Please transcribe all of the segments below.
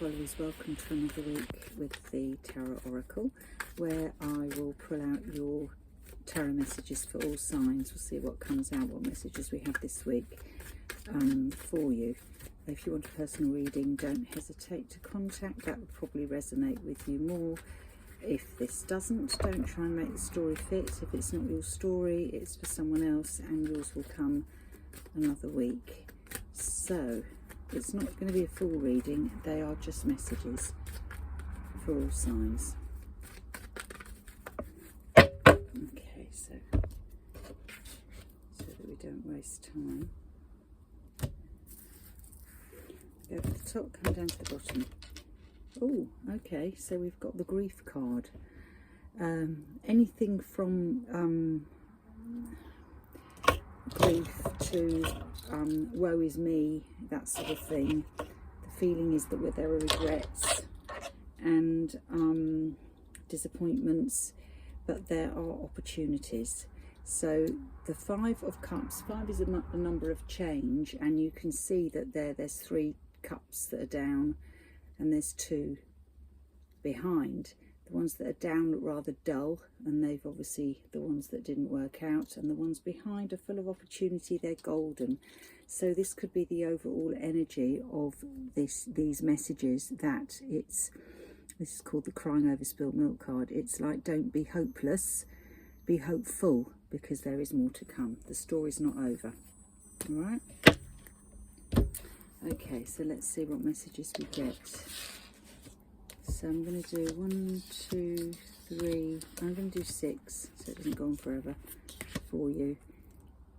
followers, welcome to another week with the Tarot Oracle, where I will pull out your tarot messages for all signs. We'll see what comes out, what messages we have this week for you. If you want a personal reading, don't hesitate to contact. That would probably resonate with you more. If this doesn't, don't try and make the story fit. If it's not your story, it's for someone else, and yours will come another week. So it's not going to be a full reading, they are just messages for all signs. Okay, so that we don't waste time. Go to the top, come down to the bottom. Oh, okay, so we've got the grief card. Anything from grief to woe is me, that sort of thing. The feeling is that there are regrets and disappointments, but there are opportunities. So the Five of Cups, 5 is a number of change, and you can see that there's 3 cups that are down and there's 2 behind. The ones that are down look rather dull, and they've obviously the ones that didn't work out, and the ones behind are full of opportunity, they're golden. So this could be the overall energy of these messages, that this is called the crying over spilled milk card. It's like, don't be hopeless, be hopeful, because there is more to come. The story's not over. All right? Okay, so let's see what messages we get. So I'm going to do 1, 2, 3, I'm going to do 6, so it doesn't go on forever for you.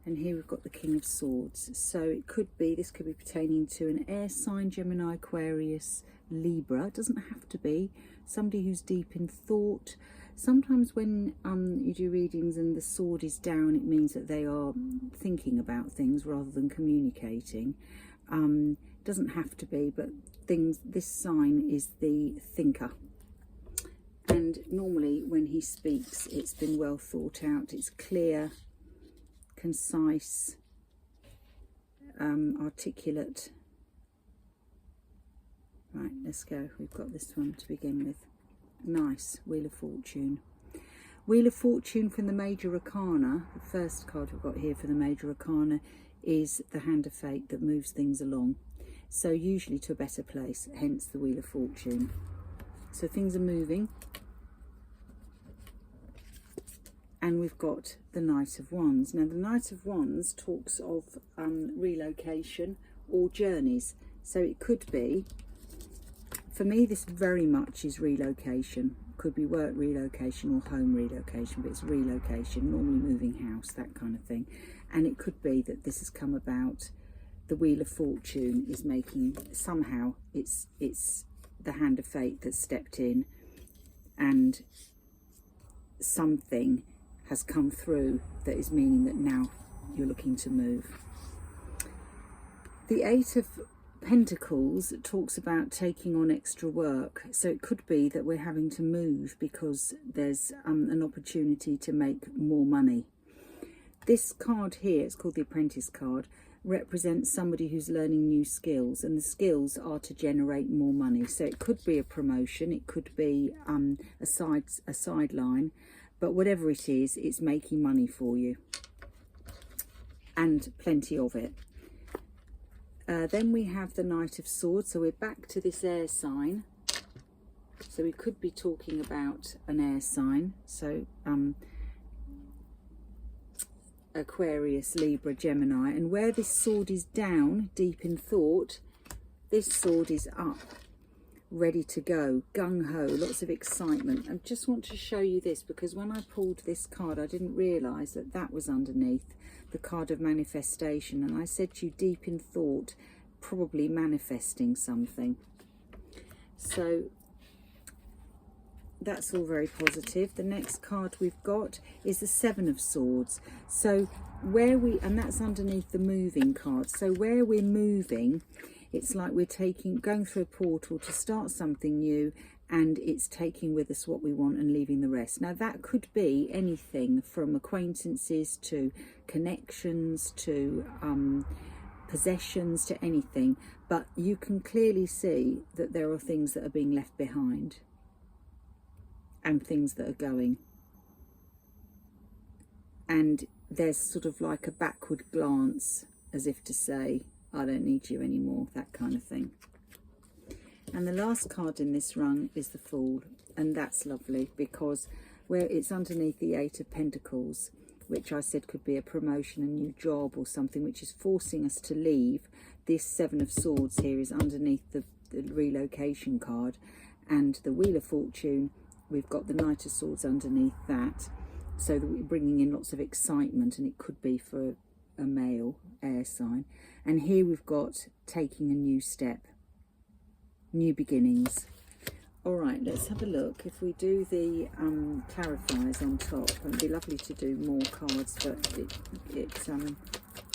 And here we've got the King of Swords. So it could be, this could be pertaining to an air sign, Gemini, Aquarius, Libra. It doesn't have to be. Somebody who's deep in thought. Sometimes when you do readings and the sword is down, it means that they are thinking about things rather than communicating. Doesn't have to be, but this sign is the thinker, and normally when he speaks, it's been well thought out, it's clear, concise, articulate. Right, let's go. We've got this one to begin with. Nice. Wheel of Fortune. Wheel of Fortune from the Major Arcana. The first card we've got here for the Major Arcana is the Hand of Fate that moves things along. So usually to a better place, hence the Wheel of Fortune. So things are moving. And we've got the Knight of Wands. Now the Knight of Wands talks of relocation or journeys. So it could be, for me this very much is relocation. Could be work relocation or home relocation, but it's relocation, normally moving house, that kind of thing. And it could be that this has come about, the Wheel of Fortune is making, somehow it's the Hand of Fate that stepped in, and something has come through that is meaning that now you're looking to move. The Eight of Pentacles talks about taking on extra work. So it could be that we're having to move because there's an opportunity to make more money. This card here, it's called the Apprentice card, represents somebody who's learning new skills, and the skills are to generate more money. So it could be a promotion, it could be a sideline, but whatever it is, it's making money for you, and plenty of it. Then we have the Knight of Swords, so we're back to this air sign. So we could be talking about an air sign, so Aquarius, Libra, Gemini. And where this sword is down, deep in thought, this sword is up, ready to go, gung-ho, lots of excitement. I just want to show you this, because when I pulled this card, I didn't realise that that was underneath the card of manifestation. And I said to you, deep in thought, probably manifesting something. So that's all very positive. The next card we've got is the Seven of Swords. So and that's underneath the moving card. So where we're moving, it's like we're going through a portal to start something new, and it's taking with us what we want and leaving the rest. Now that could be anything from acquaintances to connections to possessions, to anything, but you can clearly see that there are things that are being left behind and things that are going. And there's sort of like a backward glance, as if to say, I don't need you anymore, that kind of thing. And the last card in this rung is the Fool, and that's lovely because where it's underneath the Eight of Pentacles, which I said could be a promotion, a new job or something which is forcing us to leave. This Seven of Swords here is underneath the relocation card, and the Wheel of Fortune, we've got the Knight of Swords underneath that, so that we're bringing in lots of excitement, and it could be for a male air sign. And here we've got taking a new step, new beginnings. All right, let's have a look. If we do the clarifiers on top, it'd be lovely to do more cards, but it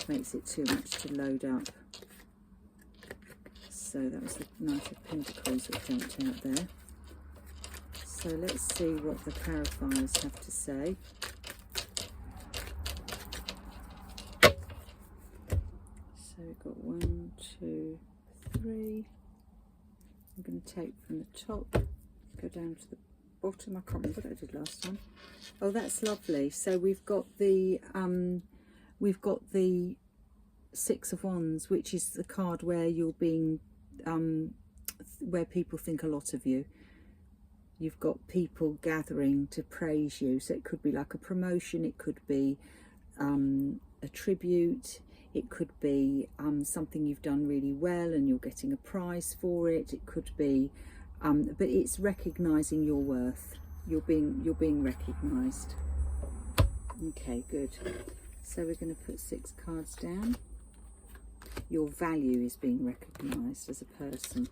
makes it too much to load up. So that was the Knight of Pentacles that jumped out there. So let's see what the clarifiers have to say. So we've got 1, 2, 3. I'm going to take from the top, go down to the bottom. I can't remember what I did last time. Oh, that's lovely. So we've got the Six of Wands, which is the card where you're being, where people think a lot of you. You've got people gathering to praise you. So it could be like a promotion. It could be a tribute. It could be something you've done really well and you're getting a prize for it. It could be, but it's recognising your worth. You're being recognised. Okay, good. So we're going to put 6 cards down. Your value is being recognised as a person.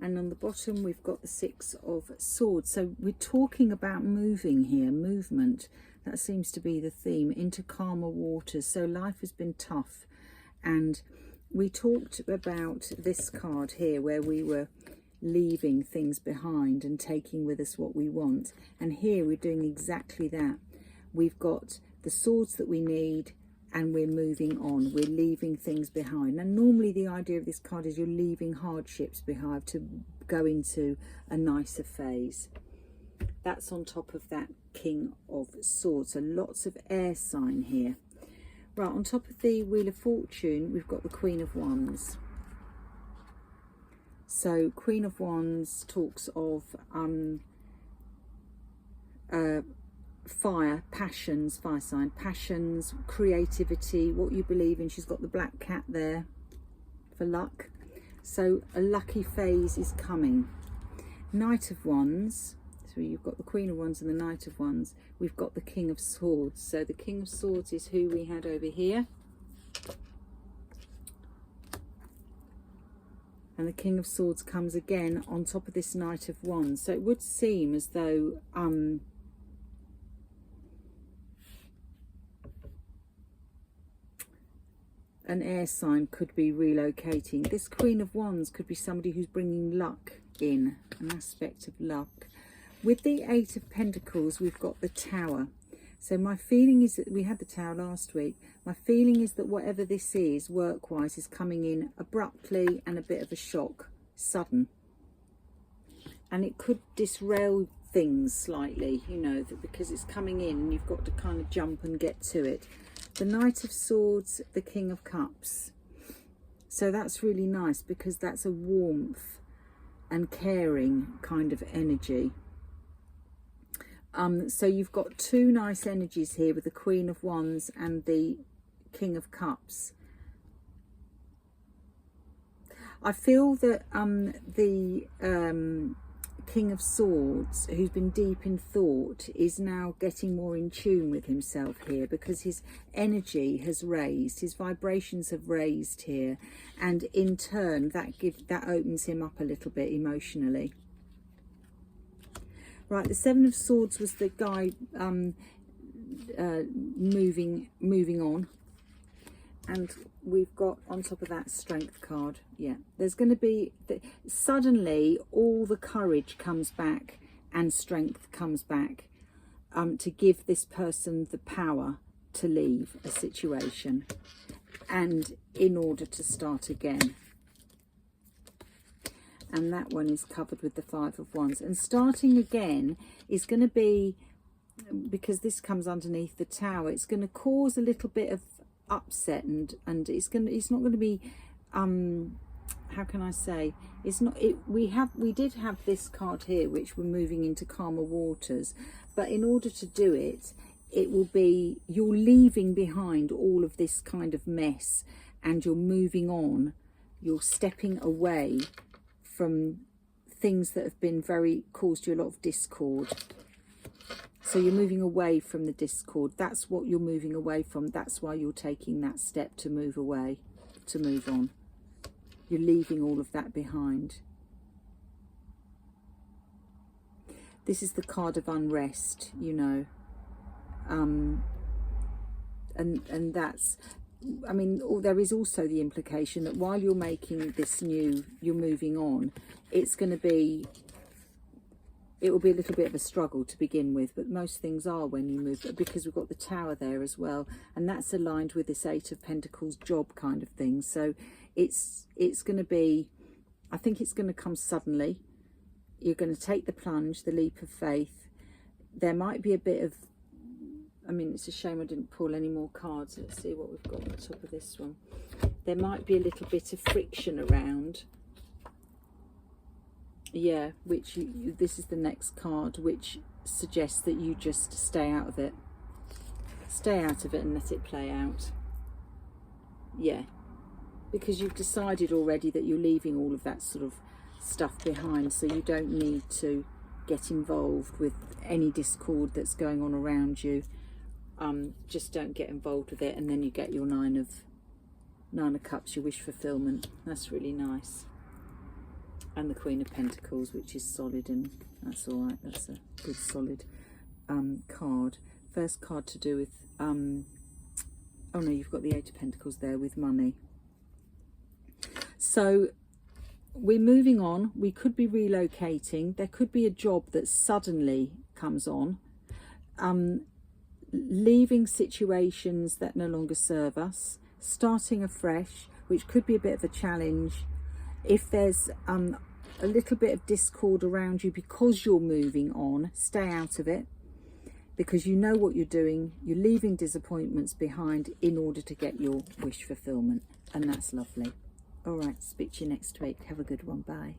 And on the bottom we've got the Six of Swords. So we're talking about moving here, movement. That seems to be the theme, into calmer waters. So life has been tough, and we talked about this card here where we were leaving things behind and taking with us what we want, and here we're doing exactly that. We've got the swords that we need and we're moving on, we're leaving things behind. And normally the idea of this card is you're leaving hardships behind to go into a nicer phase. That's on top of that King of Swords, so lots of air sign here. Right, on top of the Wheel of Fortune, we've got the Queen of Wands. So Queen of Wands talks of fire, passions, fire sign, passions, creativity, what you believe in. She's got the black cat there for luck. So a lucky phase is coming. Knight of Wands. So you've got the Queen of Wands and the Knight of Wands. We've got the King of Swords. So the King of Swords is who we had over here. And the King of Swords comes again on top of this Knight of Wands. So it would seem as though an air sign could be relocating. This Queen of Wands could be somebody who's bringing luck in, an aspect of luck. With the Eight of Pentacles, we've got the Tower. So my feeling is that we had the Tower last week. My feeling is that whatever this is, work-wise, is coming in abruptly and a bit of a shock, sudden. And it could disrail things slightly, you know, because it's coming in and you've got to kind of jump and get to it. The Knight of Swords, the King of Cups. So that's really nice because that's a warmth and caring kind of energy. So you've got two nice energies here with the Queen of Wands and the King of Cups. I feel that the King of Swords, who's been deep in thought, is now getting more in tune with himself here because his energy has raised, his vibrations have raised here, and in turn that opens him up a little bit emotionally. Right, the Seven of Swords was the guy moving on, and we've got on top of that Strength card. Yeah, there's going to be suddenly all the courage comes back and strength comes back to give this person the power to leave a situation. and in order to start again. And that one is covered with the Five of Wands. And starting again is going to be, because this comes underneath the Tower, it's going to cause a little bit of upset, and it's not going to be how can I say, it's not it we did have this card here, which we're moving into calmer waters, but in order to do it, it will be, you're leaving behind all of this kind of mess, and you're moving on, you're stepping away from things that have been caused you a lot of discord. So you're moving away from the discord. That's what you're moving away from. That's why you're taking that step to move away, to move on. You're leaving all of that behind. This is the card of unrest, you know. And that's, I mean, there is also the implication that while you're making this new, you're moving on, it's going to be, it will be a little bit of a struggle to begin with, but most things are when you move, because we've got the Tower there as well, and that's aligned with this Eight of Pentacles job kind of thing. So it's going to be, I think it's going to come suddenly. You're going to take the plunge, the leap of faith. There might be a bit of, I mean, it's a shame I didn't pull any more cards. Let's see what we've got on the top of this one. There might be a little bit of friction around. Yeah, which this is the next card, which suggests that you just stay out of it. Stay out of it and let it play out. Yeah, because you've decided already that you're leaving all of that sort of stuff behind, so you don't need to get involved with any discord that's going on around you. Just don't get involved with it, and then you get your Nine of Cups, your wish fulfillment. That's really nice. And the Queen of Pentacles, which is solid, and that's all right. That's a good solid card. First card to do with oh no, you've got the Eight of Pentacles there with money. So we're moving on. We could be relocating. There could be a job that suddenly comes on. Leaving situations that no longer serve us, starting afresh, which could be a bit of a challenge. If there's a little bit of discord around you because you're moving on, stay out of it, because you know what you're doing. You're leaving disappointments behind in order to get your wish fulfillment, and that's lovely. All right, speak to you next week. Have a good one. Bye.